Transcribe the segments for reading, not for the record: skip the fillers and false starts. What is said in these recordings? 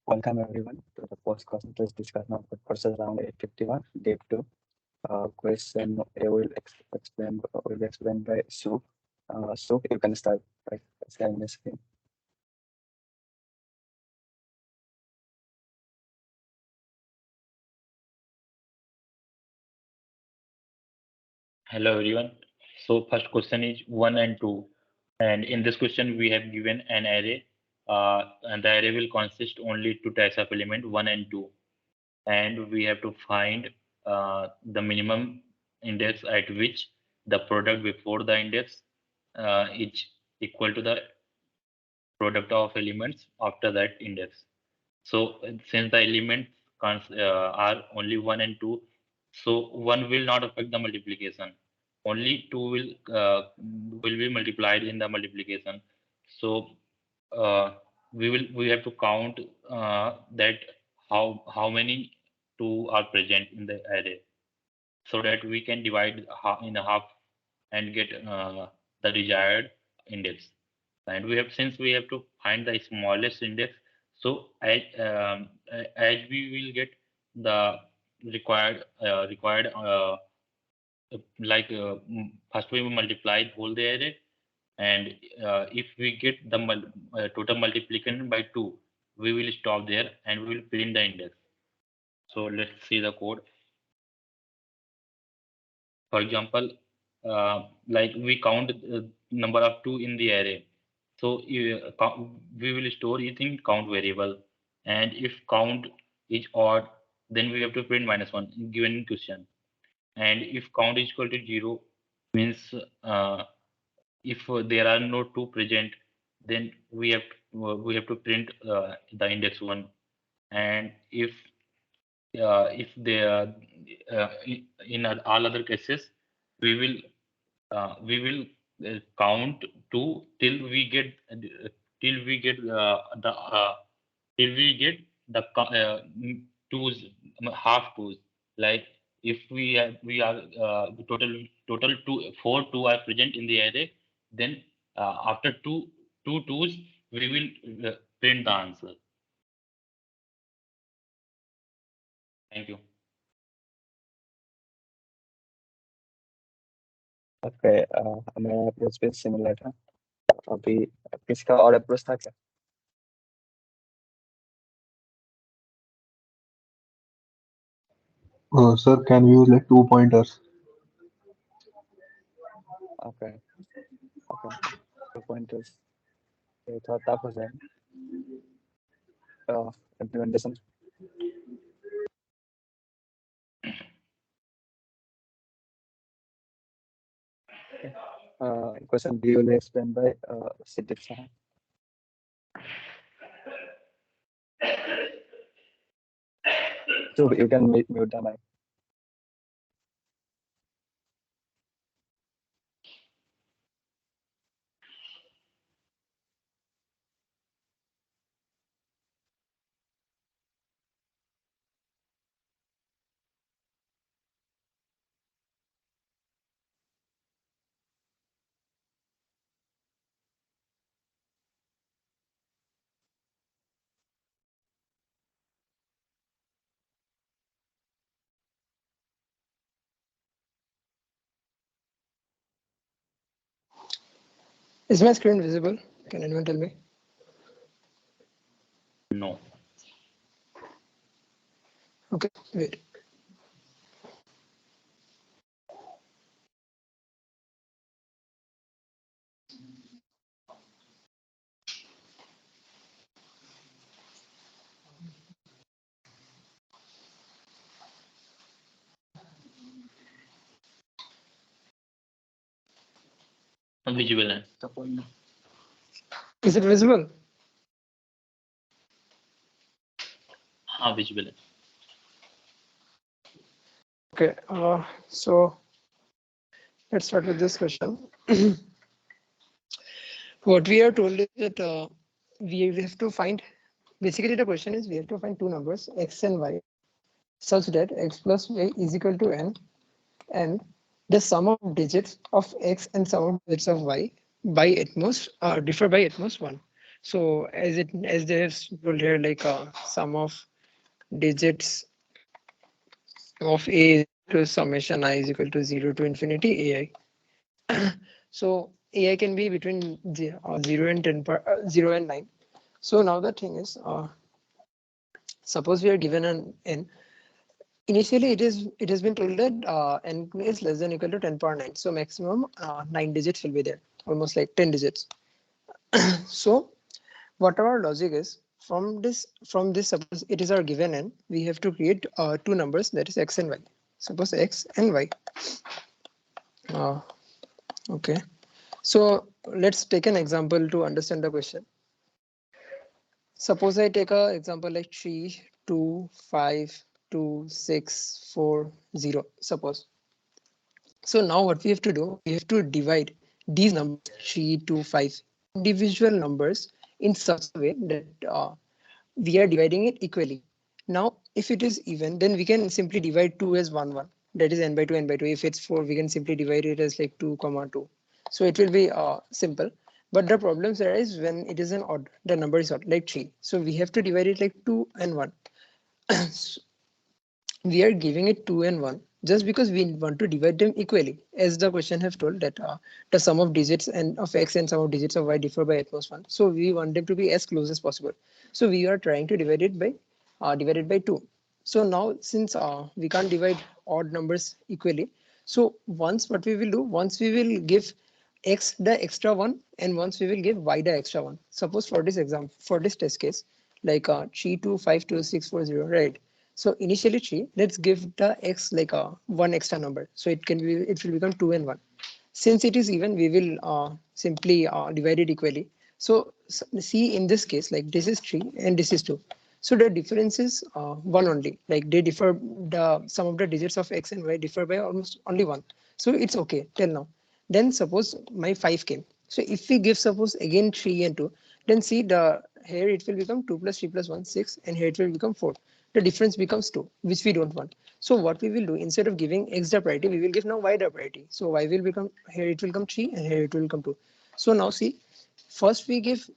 Welcome everyone to the post-conference discussion of the process around 851, day 2. Question A will be explained by Sue. Sue, you can start by sharing the screen. Hello everyone. So first question is 1 and 2. And in this question we have given an array and the array will consist only two types of element 1 and 2. And we have to find the minimum index at which the product before the index is equal to the product of elements after that index. So since the elements are only 1 and 2, so 1 will not affect the multiplication. Only 2 will be multiplied in the multiplication. So we have to count that how many 2 are present in the array, so that we can divide in half and get the desired index. And since we have to find the smallest index, so as we will get the required first we will multiply whole the array, and if we get the total multiplication by 2, we will stop there and we will print the index. So let's see the code. For example, like we count number of 2 in the array. So we will store it in count variable, and if count is odd, then we have to print -1 given in question. And if count is equal to 0, means if there are no 2 present, then we have to print the index 1. And if there in all other cases, we will count 2 till we get the till we get the twos, half twos. Like if we are total 2 are present in the array, then after two twos we will print the answer. Thank you. Okay, हमें approach पे similar था. अभी किसका और approach था क्या? Sir, can we use like 2 pointers? Okay. 2 pointers. ये थोड़ा tough हो जाएगा. Implementation. Question B will be explained by Siddiq Saha. So you can mute the mic. Is my screen visible? Can anyone tell me? No. Okay, wait. Visible. Is it visible? Visible. Okay, so let's start with this question. What we are told is that we have to find, basically the question is we have to find two numbers, x and y, such that x plus y is equal to n, and the sum of digits of x and sum of digits of y by at most differ by at most 1. So as they have told here, like sum of digits of a to summation I is equal to 0 to infinity ai. So ai can be between 0 and 10 0 and 9. So now the thing is, suppose we are given an n. Initially, it has been told that n is less than equal to 10 power 9. So maximum 9 digits will be there, almost like 10 digits. So what our logic is, from this suppose it is our given n, we have to create two numbers, that is x and y. Suppose x and y. Uh, okay. So let's take an example to understand the question. Suppose I take a example like 3, 2, 5, 2, 6, 4, 0. Suppose. So now what we have to do, we have to divide these numbers 3, 2, 5 individual numbers in such a way that we are dividing it equally. Now, if it is even, then we can simply divide 2 as 1, 1. That is n by 2, n by 2. If it's 4, we can simply divide it as like 2, comma 2. So it will be simple. But the problems arise when it is an odd, the number is odd, like 3. So we have to divide it like 2 and 1. So we are giving it 2 and 1 just because we want to divide them equally, as the question have told that the sum of digits and of x and sum of digits of y differ by at most 1. So we want them to be as close as possible. So we are trying to divide it by 2. So now since we can't divide odd numbers equally, so once what we will do, once we will give x the extra one, and once we will give y the extra one. Suppose for this example, for this test case, like 3, 2, 5, 2, 6, 4, 0, right? So initially 3, let's give the x like a one extra number. So it will become 2 and 1. Since it is even, we will simply divide it equally. So see in this case, like this is 3 and this is 2. So the difference is 1 only. Like they differ, the sum of the digits of x and y differ by almost only 1. So it's okay till now. Then suppose my 5 came. So if we give suppose again 3 and 2, then see the here it will become 2 plus 3 plus 1, 6, and here it will become 4. The difference becomes 2, which we don't want. So what we will do, instead of giving x the priority, we will give now y the priority. So y will become, here it will come 3 and here it will come 2. So now see, first we give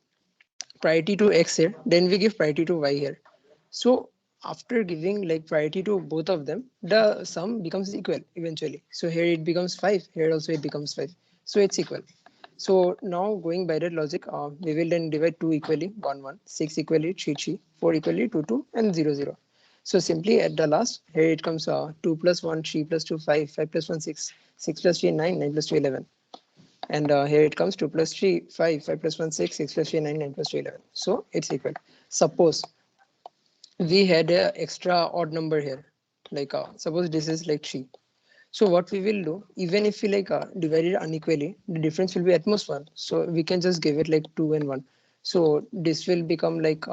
priority to x here, then we give priority to y here. So after giving like priority to both of them, the sum becomes equal eventually. So here it becomes 5, here also it becomes 5. So it's equal. So now going by that logic, we will then divide 2 equally, 1, 1, 6 equally, 3, 3, 4 equally, 2, 2, and 0, 0. So simply at the last, here it comes 2 plus 1, 3 plus 2, 5, 5 plus 1, 6, 6 plus 3, 9, 9 plus 2, 11. And here it comes 2 plus 3, 5, 5 plus 1, 6, 6 plus 3, 9, 9 plus 2, 11. So it's equal. Suppose we had a extra odd number here, like suppose this is like 3. So what we will do, even if we like divide it unequally, the difference will be at most 1. So we can just give it like 2 and 1. So this will become like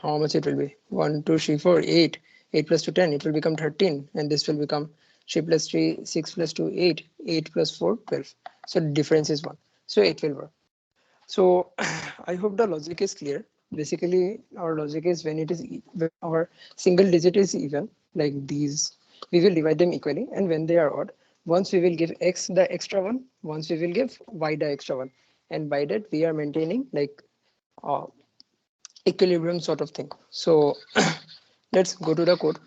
how much it will be, 1, 2, 3, 4, 8, 8 plus 2, 10, it will become 13, and this will become 3 plus 3, 6 plus 2, 8, 8 plus 4, 12. So the difference is 1. So it will work. So I hope the logic is clear. Basically, our logic is when it is when our single digit is even, like these, we will divide them equally, and when they are odd, once we will give x the extra one, once we will give y the extra one, and by that we are maintaining like uh, equilibrium sort of thing. So let's go to the code.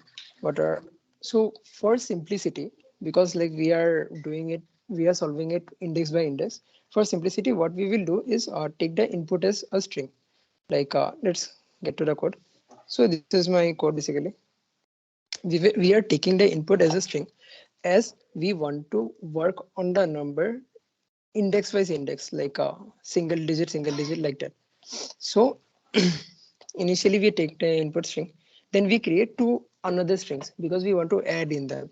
What are, so for simplicity, because like we are doing it, we are solving it index by index. For simplicity, what we will do is take the input as a string. Like let's get to the code. So this is my code basically. We are taking the input as a string, as we want to work on the number index wise index, like a single digit like that. So initially we take the input string, then we create two another strings because we want to add in them.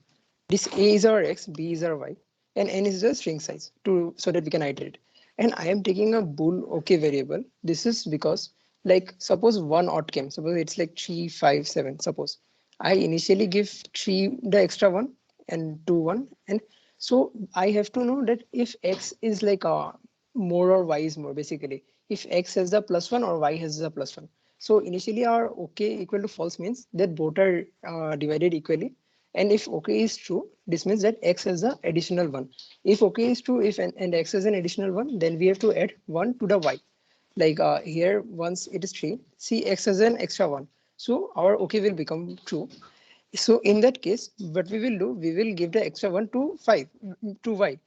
This a is our x, b is our y, and n is the string size to so that we can iterate. And I am taking a bool okay variable. This is because like suppose one odd came, suppose it's like 3, 5, 7. Suppose I initially give 3 the extra one and 2, 1, and so I have to know that if x is like a more or y is more, basically if x has the plus 1 or y has the plus 1. So initially our okay equal to false means that both are divided equally, and if okay is true, this means that x has the additional one. If okay is true, if and x has an additional one, then we have to add 1 to the y. Like here, once it is 3, see x as an extra 1. So our OK will become true. So in that case, what we will do, we will give the extra 1 to 5, to y.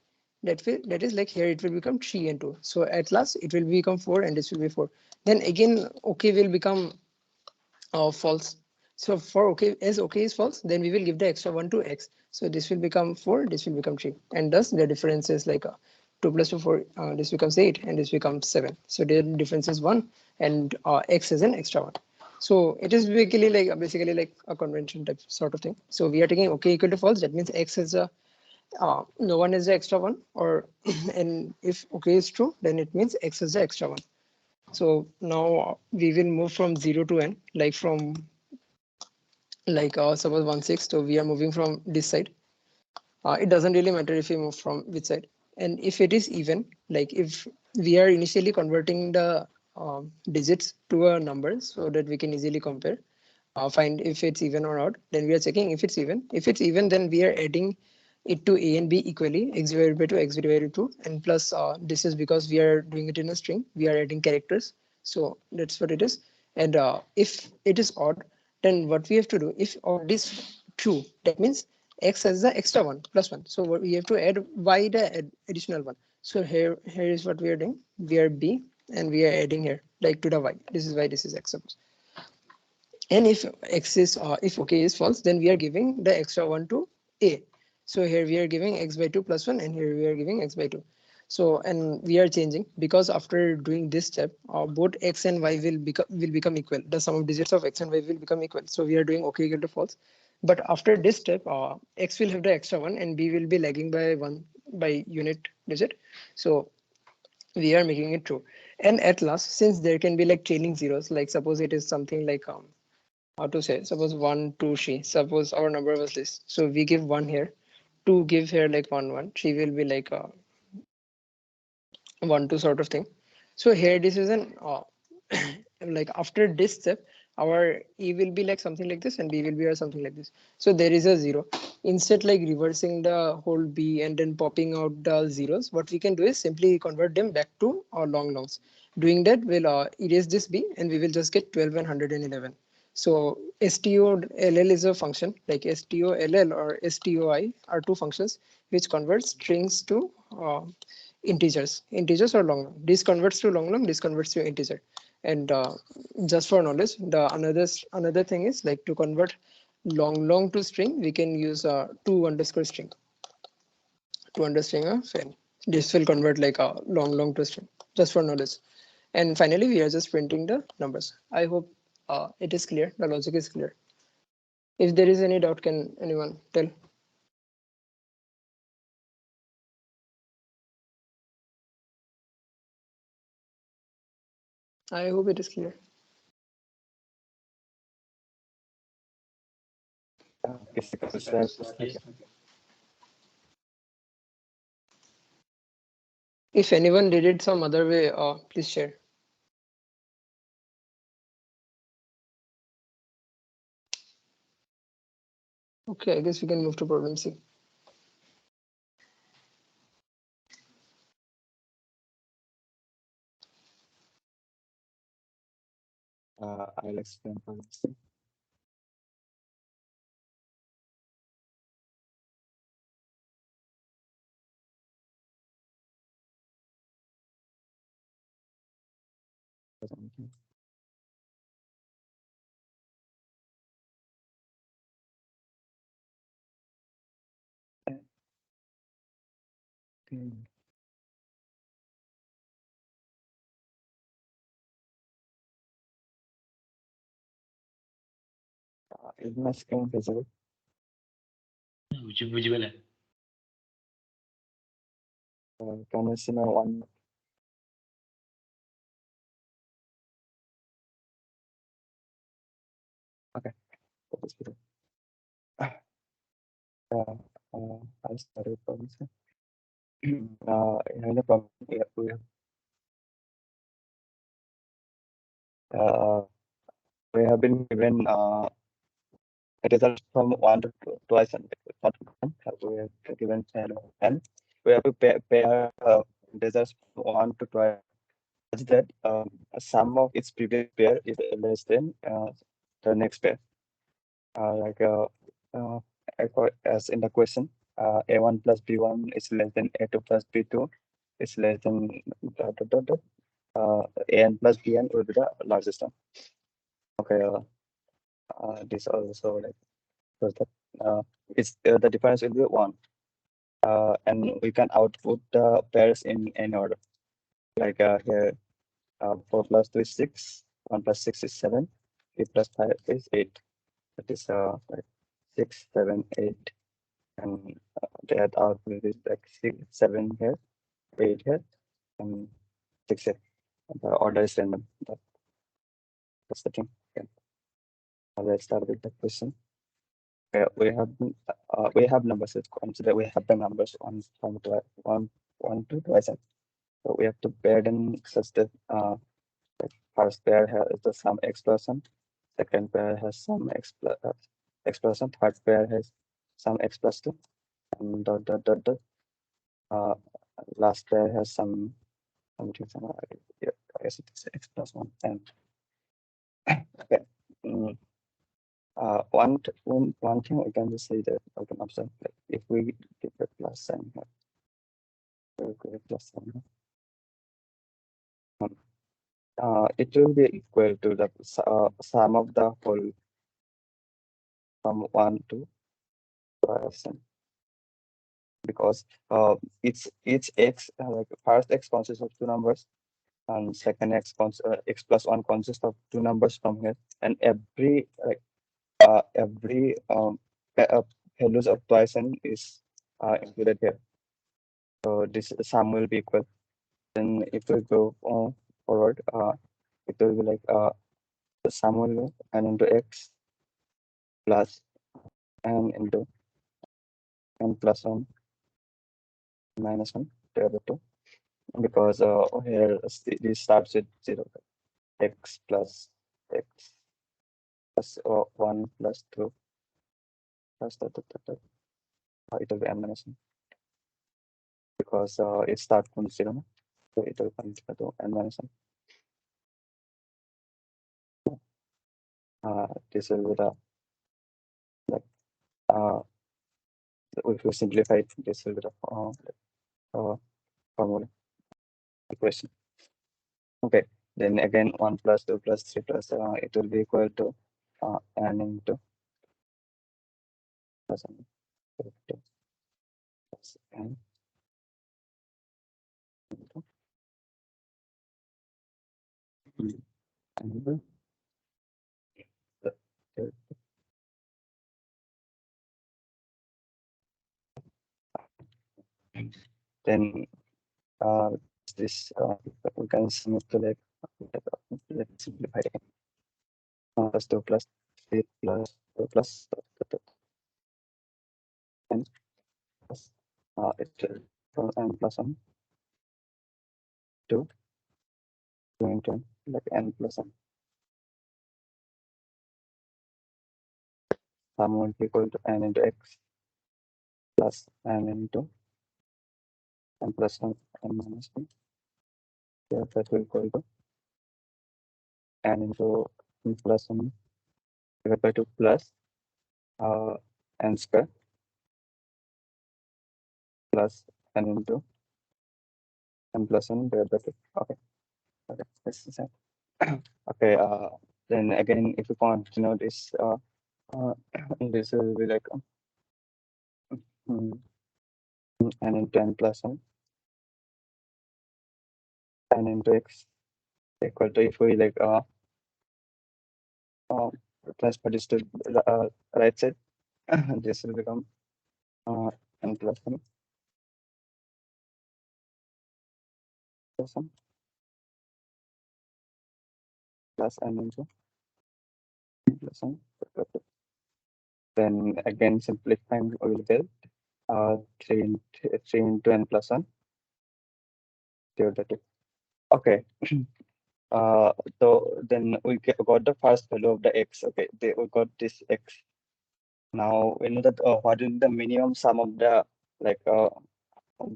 That is like here it will become 3 and 2. So at last it will become 4 and this will be 4. Then again, OK will become false. So for OK, as OK is false, then we will give the extra 1 to x. So this will become 4, this will become 3. And thus the difference is like 2 plus 2, 4, this becomes 8 and this becomes 7. So the difference is 1 and x is an extra 1. So it is basically like a convention type sort of thing. So we are taking OK equal to false. That means x is a no one is the extra one, or and if OK is true, then it means x is the extra one. So now we will move from 0 to n, like from like suppose 1 6. So we are moving from this side. It doesn't really matter if we move from which side. And if it is even, like if we are initially converting the digits to a number so that we can easily compare, find if it's even or odd, then we are checking if it's even. If it's even, then we are adding it to a and b equally, x divided by 2, x divided by 2, and plus this is because we are doing it in a string, we are adding characters. So that's what it is. And if it is odd, then what we have to do, if odd is true, that means x has the extra one plus 1. So what we have to add y the additional one. So here is what we are doing. We are b and we are adding here like to the y. This is why this is x suppose. And if x is if OK is false, then we are giving the extra one to a. So here we are giving x by 2 plus 1, and here we are giving x by 2. So and we are changing because after doing this step, both x and y will become equal. The sum of digits of x and y will become equal. So we are doing OK equal to false. But after this step, x will have the extra one, and b will be lagging by 1 by unit digit. So we are making it true. And at last, since there can be like trailing zeros, like suppose it is something like how to say, suppose 1 2 3, suppose our number was this, so we give 1 here, 2 give here like 1 1, 3 will be like 1 2 sort of thing. So here this is an like after this step, our e will be like something like this and b will be or something like this. So there is a 0. Instead like reversing the whole b and then popping out the zeros, what we can do is simply convert them back to long longs. Doing that will erase this b and we will just get 12 and 111. So stoll is a function, like stoll or stoi are two functions which convert strings to integers or long long. This converts to long long, this converts to integer. And just for knowledge, the another thing is like to convert long long to string, we can use to underscore string, to understring a fan. This will convert like a long long to string, just for knowledge. And finally we are just printing the numbers. I hope it is clear, the logic is clear. If there is any doubt, can anyone tell? I hope it is clear. If anyone did it some other way, please share. Okay, I guess we can move to problem C. I'll explain for this. Is my screen visible? Visual है. Can you see my one? Okay, that is good. I'll start with problem. In the problem, we have been given results from 1 to 2, twice, and not 1. We have given n. We have to pair results from 1 to twice that sum of its previous pair is less than the next pair. Like as in the question, A1 plus B1 is less than A2 plus B2 is less than AN plus BN will be the largest one. Okay, this also like shows that it's the difference will be 1. And we can output the pairs in any order. Like here, 4 plus 2 is 6, 1 plus 6 is 7, 3 plus 5 is 8. That is like 6, 7, 8. And that output is like 6, 7 here, 8 here, and 6 here. The order is random. That's the thing. Okay. Let's start with the question. We have numbers. Let's consider we have the numbers one to twice. So we have to pair them such that first pair has the sum x plus 1, second pair has some x plus 1, third pair has some x plus 2, and the last pair has something yeah, I guess it's x plus 1. And okay. One thing I can just say that I can observe, like if we give a plus sign here, we give a plus sign here, it will be equal to the sum of the whole from 1 to percent, because each x like first x consists of two numbers, and second x plus 1 consists of two numbers from here, and every values of twice n is included here. So this sum will be equal. Then if we go forward, it will be like the sum will be n into x plus n into n plus 1 minus 1 divided by 2, because here this starts with 0, x plus x plus 1 plus 2 plus it will be n minus 1, because it starts from 0, no? So it will come to n minus 1. This will be the like if we simplify it, this will be the formula equation. Okay, then again 1 plus 2 plus 3 plus it will be equal to n into plus n plus n into n. Then this we can sum it to like let's simplify it again. Plus 2 plus 3 plus 2 plus n plus it will n plus 1 2 into n, like n plus 1. Sum will be equal to n into x plus n into n plus 1 n minus 1. Yeah, that will equal to n into n plus 1 divided by 2 plus n square plus n into n plus 1 divided by 2. Okay, okay, this is it. Okay, then again, if you continue this, this will be like n into n plus 1 n into x equal to, if we like transfer this to the right side, this will become n plus 1 plus 1 plus n into n plus 1. Then again simplifying, we will get 3 into n plus 1 divided by 2. Okay. So then we got the first value of the x. Okay, we got this x. Now we know that what is the minimum sum of the like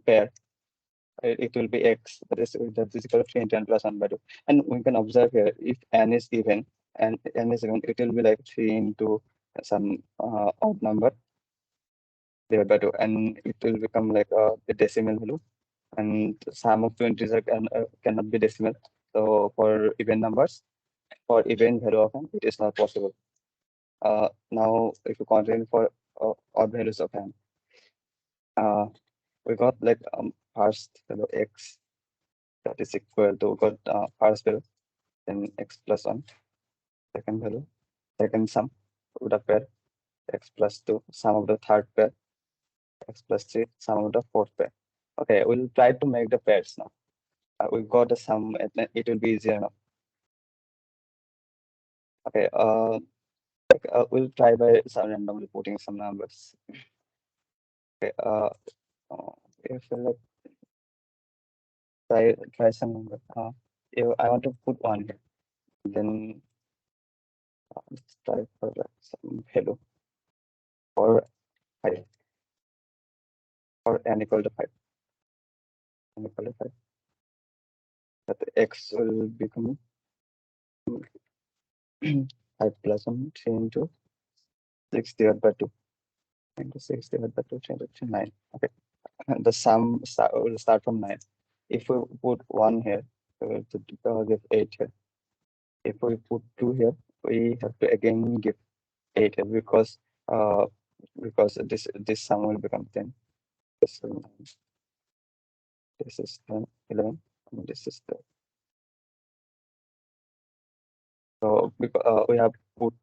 pair. it will be x, that is equal to 3 into n plus 1 by 2. And we can observe here, if n is even, and n is even, it will be like 3 into some odd number divided by 2, and it will become like a decimal value. And sum of two integers cannot be decimal. So for even numbers, for even value of n, it is not possible. Now, if you continue for odd values of n, we got like first value x, that is equal to, got first value, then x plus 1, second value, second sum of the pair, x plus 2, sum of the third pair, x plus 3, sum of the fourth pair. Okay, we'll try to make the pairs now. We got the sum, and then it will be easier now. Okay, we'll try by some randomly putting some numbers. Okay, if like try some number. If I want to put one here, then let's try for like some value or 5 or n equal to 5. N equal to 5. That x will become 5 plus 1, 3 into 6 divided by 2. Into 6 divided by 2, 3 into 9. Okay. The sum will start from 9. If we put 1 here, we will give 8 here. If we put 2 here, we have to again give 8 here, because this sum will become 10. This is 10, 11, and this is 12. So because we have put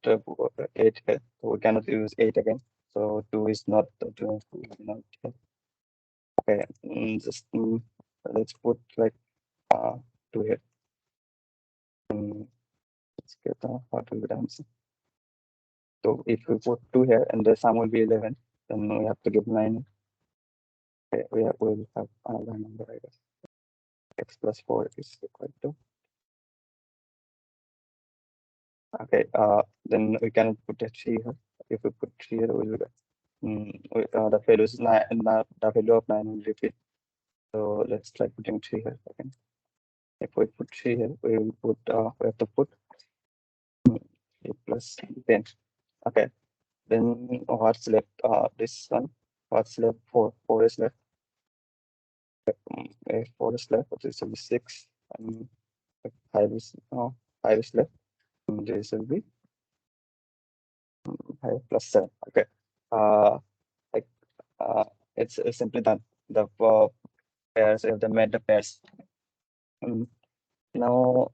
8 here, so we cannot use 8 again. So 2 is not here. Okay, just let's put like 2 here. Let's get what will be the answer. So if we put 2 here and the sum will be 11, then we have to give 9. Okay, we'll have another number, I guess. X plus 4 is equal to. Okay, then we can put a 3 here. If we put 3 here, we'll get the value is 9, and the value of 9 will repeat. So let's try putting 3 here again. If we put 3 here, we will put we have to put 3 plus 10. Okay, then what's left? This one. What's left? 4. 4 is left. 4 is left. This will be 6, and 5 is 5 is left. And this will be 5 plus 7. Okay. Like it's simply done. The pairs, if they made the pairs. Now,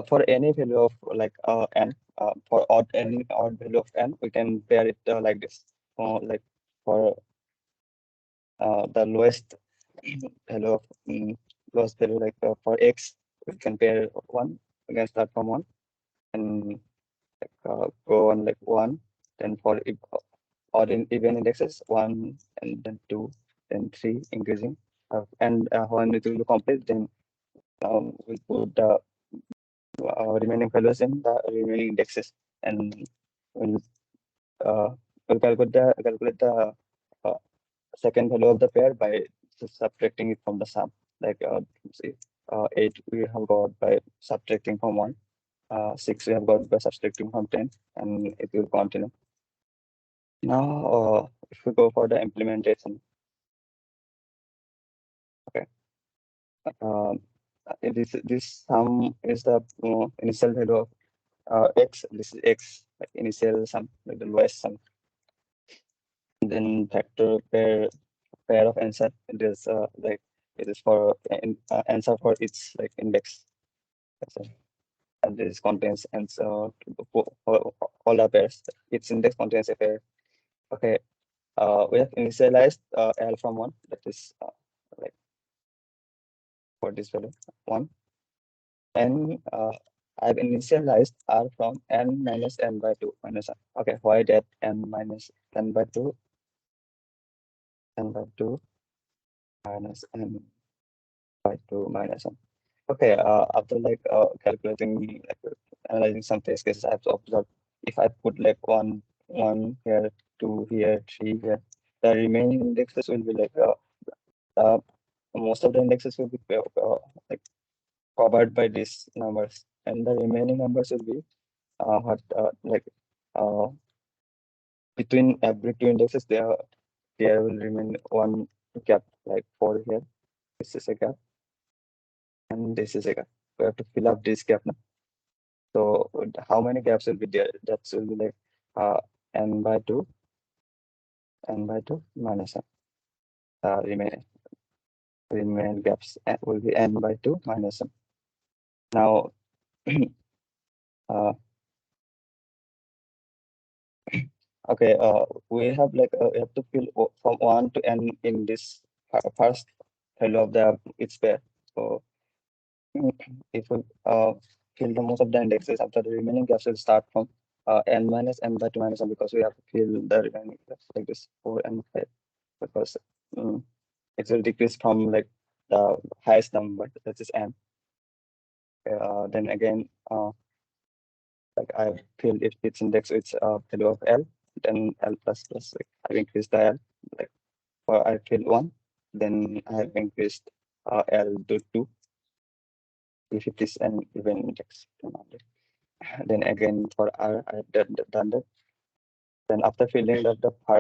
for any value of like n, for any odd value of n, we can pair it like this. Like for the lowest value of lowest value, like for x, we can pair 1. We can start from 1 and like, go on like 1. Then for odd in even indexes, 1 and then 2, then 3, increasing. And when it will be complete, then we'll put the remaining values in the remaining indexes, and we'll calculate the uh, second value of the pair by subtracting it from the sum. Like see, 8 we have got by subtracting from 1, 6 we have got by subtracting from 10, and it will continue. Now, if we go for the implementation, okay, this sum is the initial value of x. This is x, like initial sum, like the lowest sum. And then factor pair of answer. It is like it is for answer for its like index. And this contains answer for all the pairs. Its index contains a pair. Okay. We have initialized L from 1. That is like for this value 1. And I've initialized R from n minus n by 2 minus 1. Okay, why that n minus n by 2? N by 2 minus n by 2 minus 1. Okay, after like calculating, like analyzing some test cases, I have to observe if I put like 1 here, 2 here, 3 here, the remaining indexes will be like most of the indexes will be like covered by these numbers, and the remaining numbers will be what like uh, between every two indexes there will remain one gap, like for here this is a gap and this is a gap. We have to fill up this gap now. So how many gaps will be there? That will be like n by 2 minus n. Remain gaps will be n by 2 minus n. Now uh, okay, we have we have to fill from 1 to n in this first value of the its pair. So if we fill the most of the indexes, after the remaining gaps will start from n minus n by 2 minus n, because we have to fill the remaining gaps like this 4 and 5, because it will decrease from like the highest number, that is n. Then again, like I filled its index with value of l, then l plus plus. Like I've increased the l. Like for I fill 1, then I have increased l to 2 if it is an even index. Then again for r, I have done that. Then after filling the first